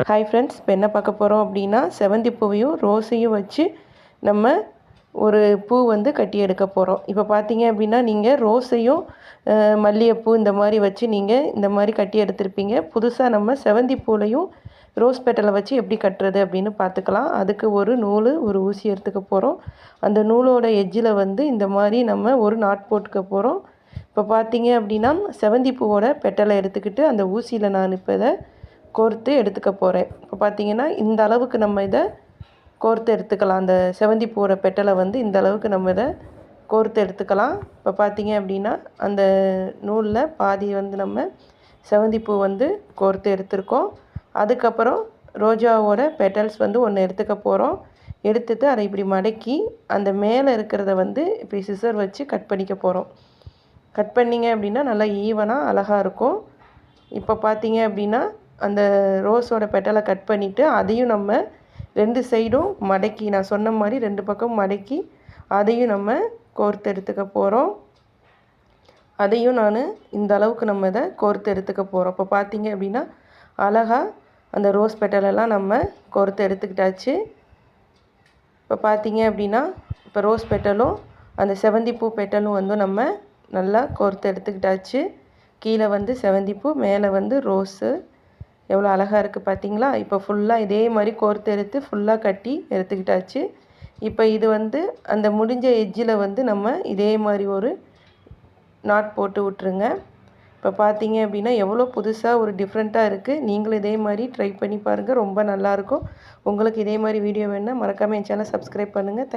Hi friends, இப்போ என்ன பார்க்க போகிறோம் அப்படின்னா, செவந்தி பூவையும் ரோஸையும் வச்சு நம்ம ஒரு பூ வந்து கட்டி எடுக்க போகிறோம். இப்போ பார்த்தீங்க அப்படின்னா, நீங்கள் ரோஸையும் மல்லிகைப்பூ இந்த மாதிரி வச்சு நீங்கள் இந்த மாதிரி கட்டி எடுத்திருப்பீங்க. புதுசாக நம்ம செவந்தி பூலையும் ரோஸ் பெட்டலை வச்சு எப்படி கட்டுறது அப்படின்னு பார்த்துக்கலாம். அதுக்கு ஒரு நூல், ஒரு ஊசி எடுத்துக்க போகிறோம். அந்த நூலோட எட்ஜில் வந்து இந்த மாதிரி நம்ம ஒரு நாட் போட்டுக்க போகிறோம். இப்போ பார்த்தீங்க அப்படின்னா, செவந்தி பூவோட பெட்டலை எடுத்துக்கிட்டு அந்த ஊசியில் நான் இப்போ இதை கோர்த்து எடுத்துக்க போகிறேன். இப்போ பார்த்தீங்கன்னா, இந்த அளவுக்கு நம்ம இதை கோர்த்து எடுத்துக்கலாம். அந்த செவந்தி பூவோட பெட்டலை வந்து இந்த அளவுக்கு நம்ம இதை கோர்த்து எடுத்துக்கலாம். இப்போ பார்த்தீங்க அப்படின்னா, அந்த நூலில் பாதி வந்து நம்ம செவந்தி பூ வந்து கோர்த்து எடுத்திருக்கோம். அதுக்கப்புறம் ரோஜாவோட பெட்டல்ஸ் வந்து ஒன்று எடுத்துக்க போகிறோம். எடுத்துட்டு அதை இப்படி மடக்கி அந்த மேலே இருக்கிறத வந்து இப்படி சிசர் வச்சு கட் பண்ணிக்க போகிறோம். கட் பண்ணிங்க அப்படின்னா நல்லா ஈவனாக அழகாக இருக்கும். இப்போ பார்த்தீங்க அப்படின்னா, அந்த ரோஸோட பெட்டலை கட் பண்ணிவிட்டு அதையும் நம்ம 2 சைடும் மடக்கி, நான் சொன்ன மாதிரி 2 பக்கம் மடக்கி அதையும் நம்ம கோர்த்து எடுத்துக்க போகிறோம். அதையும் நான் இந்த அளவுக்கு நம்ம இதை கோர்த்து எடுத்துக்க போகிறோம். இப்போ பார்த்தீங்க அப்படின்னா, அழகாக அந்த ரோஸ் பெட்டலெல்லாம் நம்ம கோர்த்து எடுத்துக்கிட்டாச்சு. இப்போ பார்த்தீங்க அப்படின்னா, இப்போ ரோஸ் பெட்டலும் அந்த செவந்தி பூ பெட்டலும் வந்து நம்ம நல்லா கோர்த்து எடுத்துக்கிட்டாச்சு. கீழே வந்து செவந்தி பூ, மேலே வந்து ரோஸு. எவ்வளோ அழகாக இருக்குது பார்த்தீங்களா? இப்போ ஃபுல்லாக இதே மாதிரி கோர்த்து எடுத்து ஃபுல்லாக கட்டி எடுத்துக்கிட்டாச்சு. இப்போ இது வந்து அந்த முடிஞ்ச எட்ஜில் வந்து நம்ம இதே மாதிரி ஒரு நாட் போட்டு விட்ருங்க. இப்போ பார்த்தீங்க அப்படின்னா, எவ்வளோ புதுசாக ஒரு டிஃப்ரெண்ட்டாக இருக்குது. நீங்களும் இதே மாதிரி ட்ரை பண்ணி பாருங்கள். ரொம்ப நல்லாயிருக்கும். உங்களுக்கு இதே மாதிரி வீடியோ வேணுன்னா மறக்காமல் என் சேனலை சப்ஸ்கிரைப் பண்ணுங்கள்.